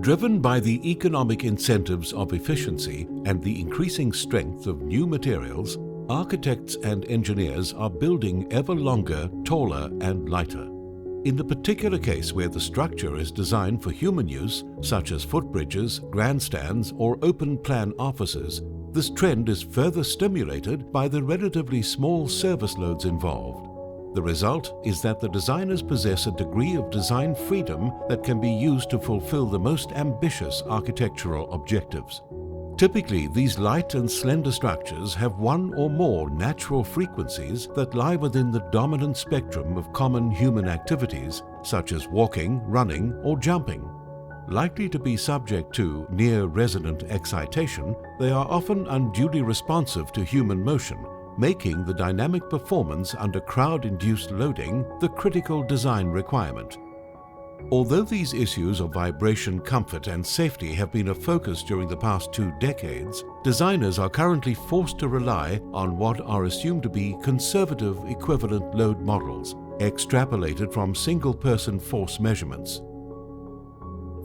Driven by the economic incentives of efficiency and the increasing strength of new materials, architects and engineers are building ever longer, taller and lighter. In the particular case where the structure is designed for human use, such as footbridges, grandstands or open-plan offices, this trend is further stimulated by the relatively small service loads involved. The result is that the designers possess a degree of design freedom that can be used to fulfill the most ambitious architectural objectives. Typically, these light and slender structures have one or more natural frequencies that lie within the dominant spectrum of common human activities, such as walking, running, or jumping. Likely to be subject to near-resident excitation, they are often unduly responsive to human motion, making the dynamic performance under crowd-induced loading the critical design requirement. Although these issues of vibration, comfort and safety have been a focus during the past 2 decades, designers are currently forced to rely on what are assumed to be conservative equivalent load models, extrapolated from single-person force measurements.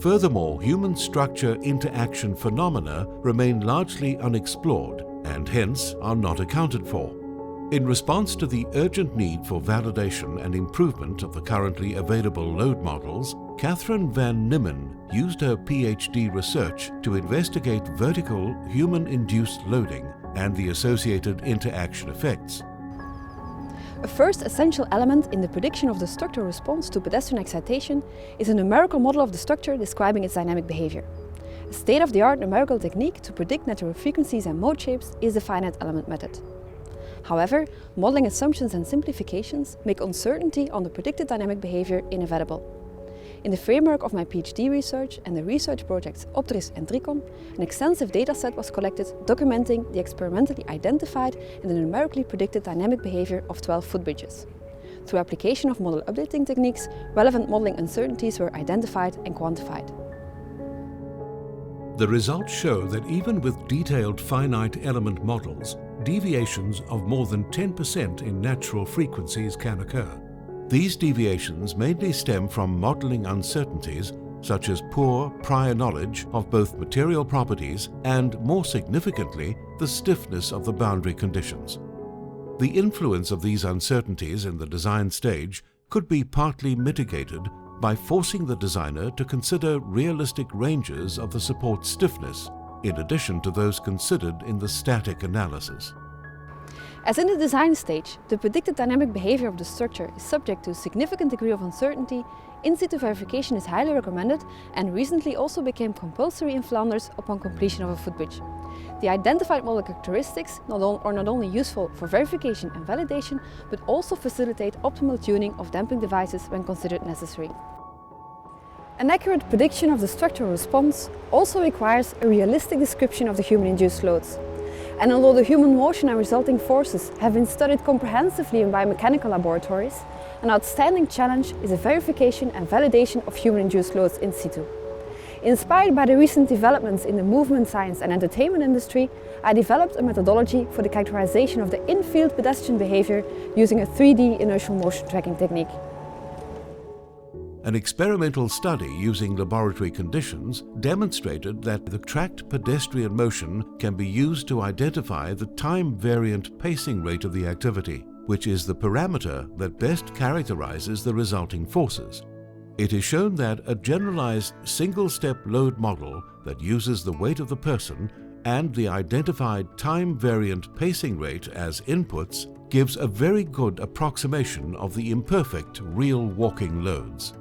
Furthermore, human structure interaction phenomena remain largely unexplored and hence are not accounted for. In response to the urgent need for validation and improvement of the currently available load models, Catherine van Nimmen used her PhD research to investigate vertical human-induced loading and the associated interaction effects. A first essential element in the prediction of the structural response to pedestrian excitation is a numerical model of the structure describing its dynamic behavior. A state-of-the-art numerical technique to predict natural frequencies and mode shapes is the finite element method. However, modeling assumptions and simplifications make uncertainty on the predicted dynamic behavior inevitable. In the framework of my PhD research and the research projects Optris and Tricom, an extensive dataset was collected documenting the experimentally identified and the numerically predicted dynamic behavior of 12 footbridges. Through application of model updating techniques, relevant modeling uncertainties were identified and quantified. The results show that even with detailed finite element models, deviations of more than 10% in natural frequencies can occur. These deviations mainly stem from modeling uncertainties such as poor prior knowledge of both material properties and, more significantly, the stiffness of the boundary conditions. The influence of these uncertainties in the design stage could be partly mitigated by forcing the designer to consider realistic ranges of the support stiffness, in addition to those considered in the static analysis. As in the design stage, the predicted dynamic behavior of the structure is subject to a significant degree of uncertainty, in-situ verification is highly recommended and recently also became compulsory in Flanders upon completion of a footbridge. The identified model characteristics are not only useful for verification and validation, but also facilitate optimal tuning of damping devices when considered necessary. An accurate prediction of the structural response also requires a realistic description of the human-induced loads. And although the human motion and resulting forces have been studied comprehensively in biomechanical laboratories, an outstanding challenge is the verification and validation of human-induced loads in situ. Inspired by the recent developments in the movement science and entertainment industry, I developed a methodology for the characterization of the in-field pedestrian behavior using a 3D inertial motion tracking technique. An experimental study using laboratory conditions demonstrated that the tracked pedestrian motion can be used to identify the time-variant pacing rate of the activity, which is the parameter that best characterizes the resulting forces. It is shown that a generalized single-step load model that uses the weight of the person and the identified time-variant pacing rate as inputs gives a very good approximation of the imperfect real walking loads.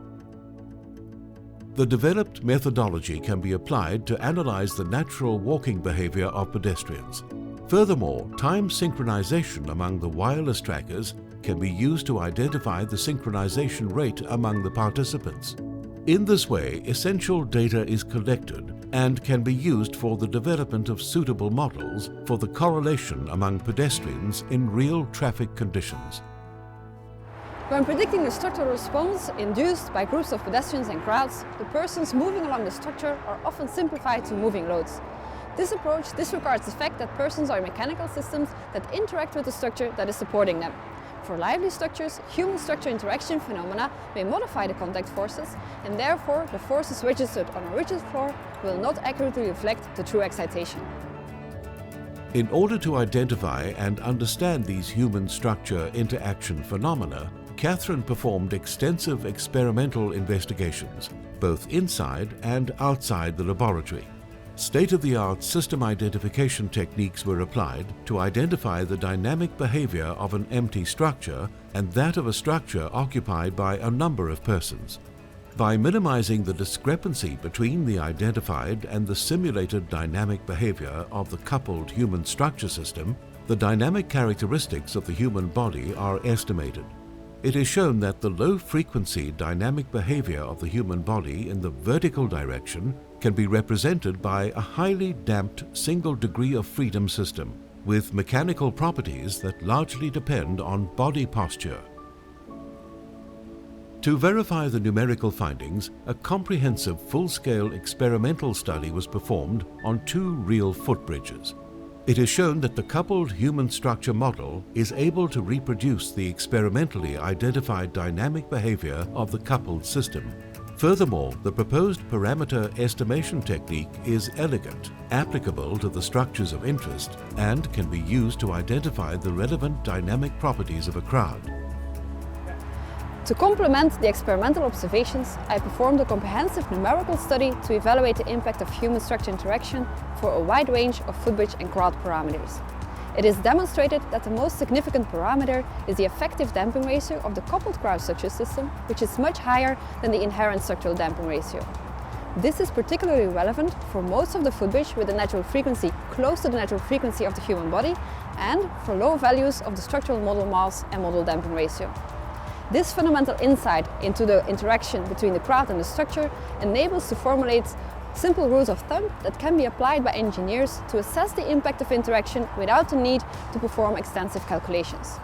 The developed methodology can be applied to analyze the natural walking behavior of pedestrians. Furthermore, time synchronization among the wireless trackers can be used to identify the synchronization rate among the participants. In this way, essential data is collected and can be used for the development of suitable models for the correlation among pedestrians in real traffic conditions. When predicting the structural response induced by groups of pedestrians and crowds, the persons moving along the structure are often simplified to moving loads. This approach disregards the fact that persons are mechanical systems that interact with the structure that is supporting them. For lively structures, human-structure interaction phenomena may modify the contact forces, and therefore the forces registered on a rigid floor will not accurately reflect the true excitation. In order to identify and understand these human structure interaction phenomena, Catherine performed extensive experimental investigations, both inside and outside the laboratory. State-of-the-art system identification techniques were applied to identify the dynamic behavior of an empty structure and that of a structure occupied by a number of persons. By minimizing the discrepancy between the identified and the simulated dynamic behavior of the coupled human structure system, the dynamic characteristics of the human body are estimated. It is shown that the low-frequency dynamic behavior of the human body in the vertical direction can be represented by a highly damped single degree of freedom system with mechanical properties that largely depend on body posture. To verify the numerical findings, a comprehensive full-scale experimental study was performed on 2 real footbridges. It is shown that the coupled human structure model is able to reproduce the experimentally identified dynamic behavior of the coupled system. Furthermore, the proposed parameter estimation technique is elegant, applicable to the structures of interest, and can be used to identify the relevant dynamic properties of a crowd. To complement the experimental observations, I performed a comprehensive numerical study to evaluate the impact of human-structure interaction for a wide range of footbridge and crowd parameters. It is demonstrated that the most significant parameter is the effective damping ratio of the coupled crowd structure system, which is much higher than the inherent structural damping ratio. This is particularly relevant for most of the footbridge with a natural frequency close to the natural frequency of the human body and for low values of the structural model mass and model damping ratio. This fundamental insight into the interaction between the crowd and the structure enables to formulate simple rules of thumb that can be applied by engineers to assess the impact of interaction without the need to perform extensive calculations.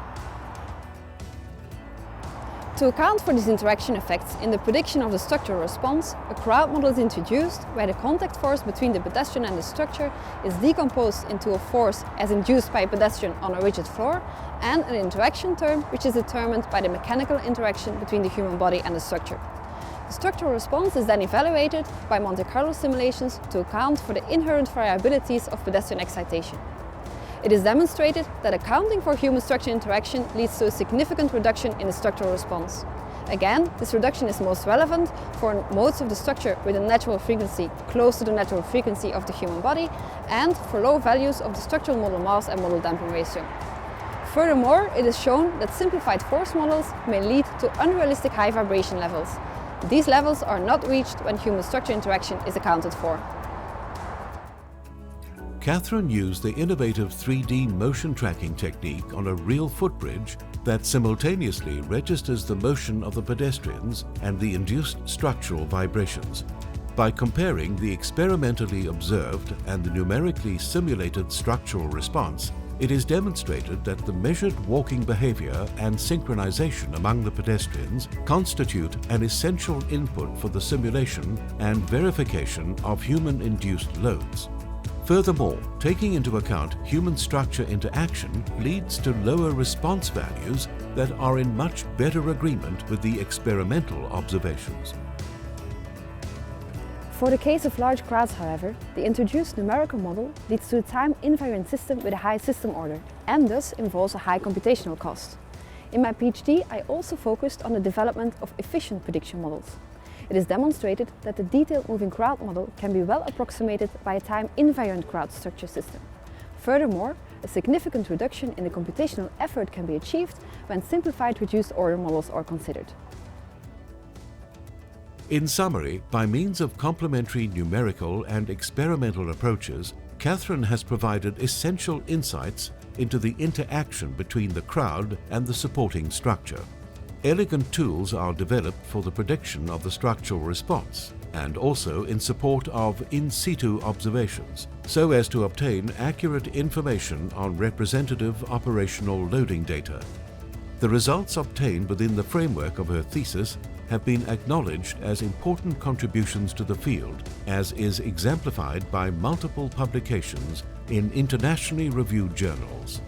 To account for these interaction effects in the prediction of the structural response, a crowd model is introduced where the contact force between the pedestrian and the structure is decomposed into a force as induced by a pedestrian on a rigid floor and an interaction term which is determined by the mechanical interaction between the human body and the structure. The structural response is then evaluated by Monte Carlo simulations to account for the inherent variabilities of pedestrian excitation. It is demonstrated that accounting for human structure interaction leads to a significant reduction in the structural response. Again, this reduction is most relevant for modes of the structure with a natural frequency close to the natural frequency of the human body and for low values of the structural model mass and model damping ratio. Furthermore, it is shown that simplified force models may lead to unrealistic high vibration levels. These levels are not reached when human structure interaction is accounted for. Catherine used the innovative 3D motion tracking technique on a real footbridge that simultaneously registers the motion of the pedestrians and the induced structural vibrations. By comparing the experimentally observed and the numerically simulated structural response, it is demonstrated that the measured walking behavior and synchronization among the pedestrians constitute an essential input for the simulation and verification of human-induced loads. Furthermore, taking into account human structure interaction leads to lower response values that are in much better agreement with the experimental observations. For the case of large crowds, however, the introduced numerical model leads to a time-invariant system with a high system order and thus involves a high computational cost. In my PhD, I also focused on the development of efficient prediction models. It is demonstrated that the detailed moving crowd model can be well approximated by a time-invariant crowd structure system. Furthermore, a significant reduction in the computational effort can be achieved when simplified reduced order models are considered. In summary, by means of complementary numerical and experimental approaches, Catherine has provided essential insights into the interaction between the crowd and the supporting structure. Elegant tools are developed for the prediction of the structural response and also in support of in situ observations, so as to obtain accurate information on representative operational loading data. The results obtained within the framework of her thesis have been acknowledged as important contributions to the field, as is exemplified by multiple publications in internationally reviewed journals.